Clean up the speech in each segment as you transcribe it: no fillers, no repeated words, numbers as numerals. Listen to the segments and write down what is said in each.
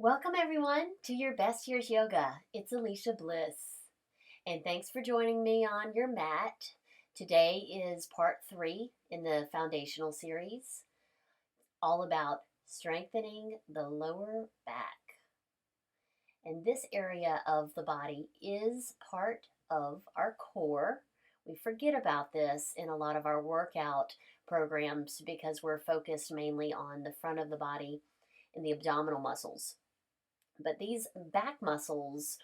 Welcome, everyone, to your Best Years Yoga. It's Alicia Bliss, and thanks for joining me on your mat. Today is part 3 in the foundational series, all about strengthening the lower back. And this area of the body is part of our core. We forget about this in a lot of our workout programs because we're focused mainly on the front of the body and the abdominal muscles. But these back muscles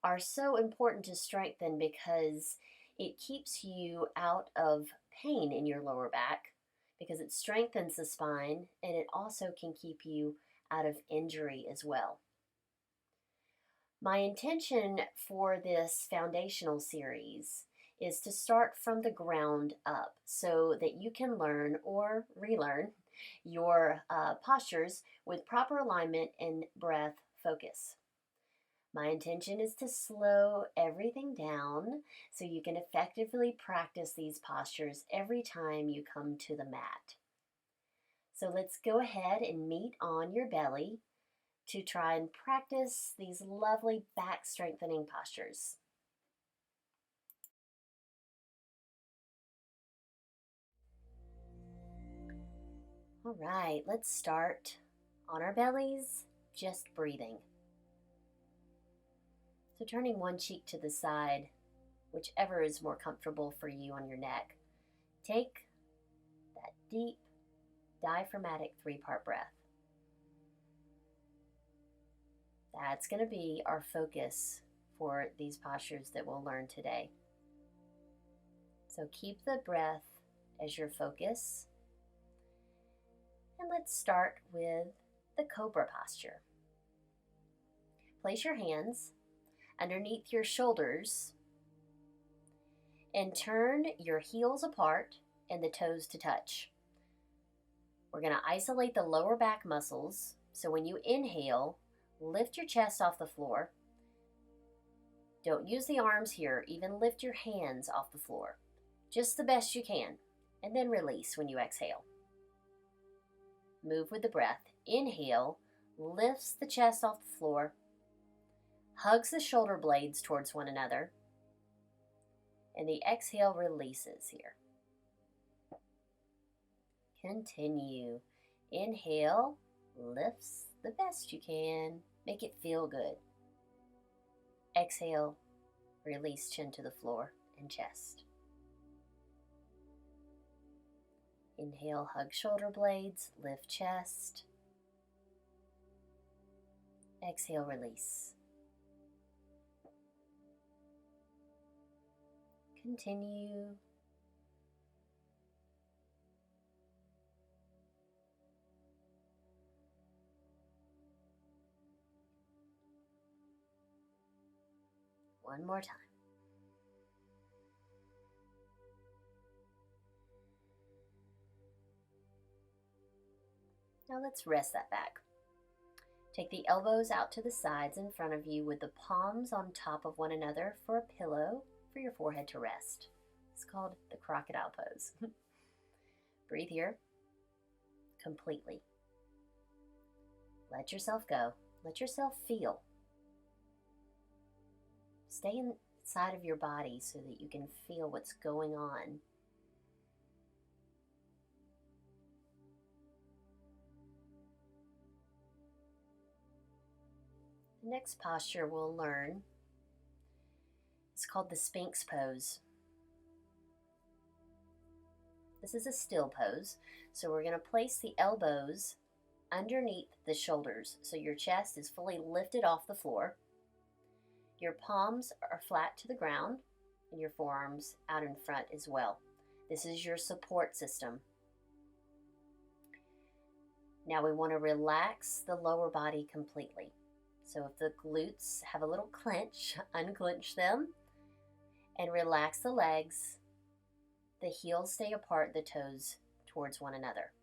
are so important to strengthen because it keeps you out of pain in your lower back because it strengthens the spine and it also can keep you out of injury as well. My intention for this foundational series is to start from the ground up so that you can learn or relearn your postures with proper alignment and breath focus. My intention is to slow everything down so you can effectively practice these postures every time you come to the mat. So let's go ahead and meet on your belly to try and practice these lovely back strengthening postures. All right, let's start on our bellies, just breathing. So turning one cheek to the side, whichever is more comfortable for you on your neck. Take that deep diaphragmatic 3-part breath. That's going to be our focus for these postures that we'll learn today. So keep the breath as your focus. And let's start with the cobra posture. Place your hands underneath your shoulders and turn your heels apart and the toes to touch. We're going to isolate the lower back muscles. So when you inhale, lift your chest off the floor. Don't use the arms here, even lift your hands off the floor. Just the best you can, and then release when you exhale. Move with the breath. Inhale, lifts the chest off the floor, hugs the shoulder blades towards one another, and the exhale releases here. Continue. Inhale, lifts the best you can. Make it feel good. Exhale, release chin to the floor and chest. Inhale, hug shoulder blades, lift chest. Exhale, release. Continue. One more time. Now let's rest that back. Take the elbows out to the sides in front of you with the palms on top of one another for a pillow for your forehead to rest. It's called the crocodile pose. Breathe here completely. Let yourself go. Let yourself feel. Stay inside of your body so that you can feel what's going on. The next posture we'll learn is called the Sphinx pose. This is a still pose, so we're going to place the elbows underneath the shoulders so your chest is fully lifted off the floor. Your palms are flat to the ground and your forearms out in front as well. This is your support system. Now we want to relax the lower body completely. So if the glutes have a little clench, unclench them and relax the legs. The heels stay apart, the toes towards one another.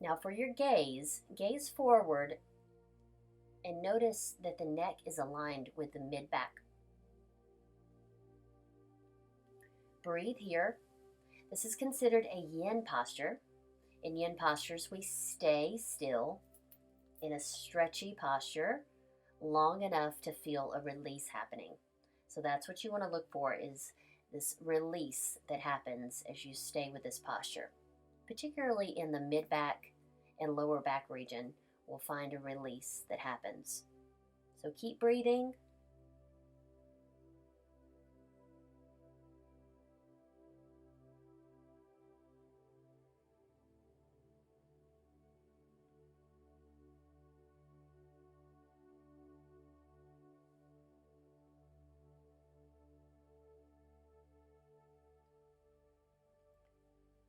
Now for your gaze forward and notice that the neck is aligned with the mid-back. Breathe here. This is considered a yin posture. In yin postures, we stay still in a stretchy posture long enough to feel a release happening. So that's what you want to look for, is this release that happens as you stay with this posture. Particularly in the mid-back and lower back region, we'll find a release that happens. So keep breathing.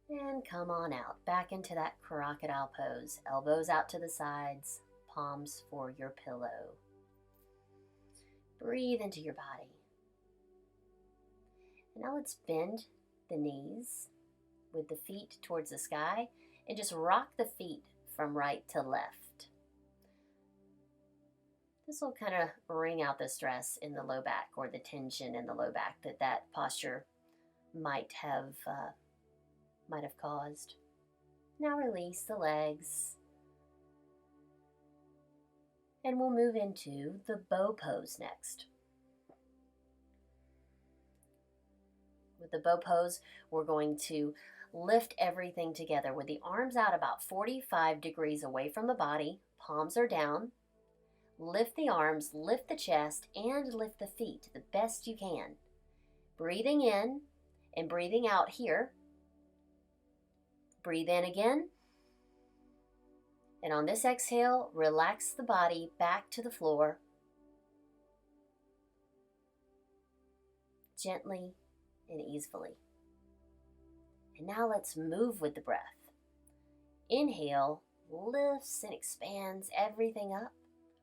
And come on out, back into that crocodile pose. Elbows out to the sides, palms for your pillow. Breathe into your body. And now let's bend the knees with the feet towards the sky and just rock the feet from right to left. This will kind of wring out the stress in the low back, or the tension in the low back that posture might have caused. Now release the legs. And we'll move into the bow pose next. With the bow pose, we're going to lift everything together with the arms out about 45 degrees away from the body. Palms are down. Lift the arms, lift the chest, and lift the feet the best you can. Breathing in and breathing out here. Breathe in again. And on this exhale, relax the body back to the floor. Gently and easily. And now let's move with the breath. Inhale, lifts and expands everything up.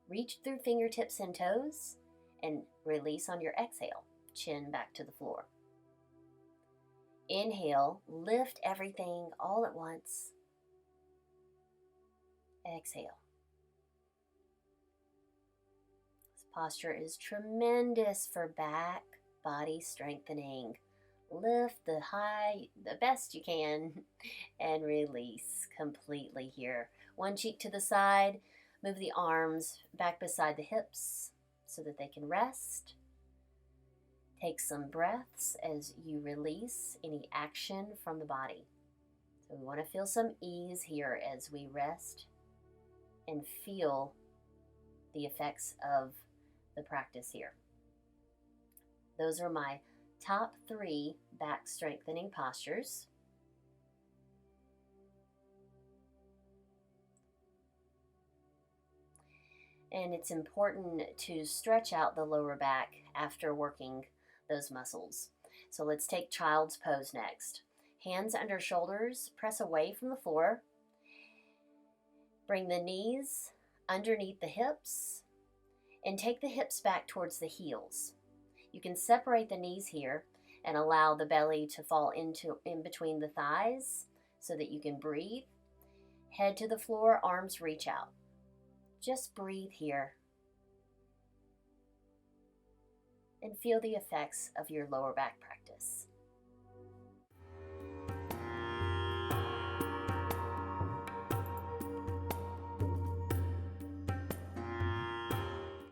Reach through fingertips and toes, and release on your exhale. Chin back to the floor. Inhale, lift everything all at once. Exhale. This posture is tremendous for back, body strengthening. Lift the best you can, and release completely here. One cheek to the side. Move the arms back beside the hips so that they can rest. Take some breaths as you release any action from the body. So we want to feel some ease here as we rest and feel the effects of the practice here. Those are my top 3 back strengthening postures. And it's important to stretch out the lower back after working those muscles. So let's take child's pose next. Hands under shoulders, press away from the floor. Bring the knees underneath the hips and take the hips back towards the heels. You can separate the knees here and allow the belly to fall in between the thighs so that you can breathe. Head to the floor, arms reach out. Just breathe here and feel the effects of your lower back practice.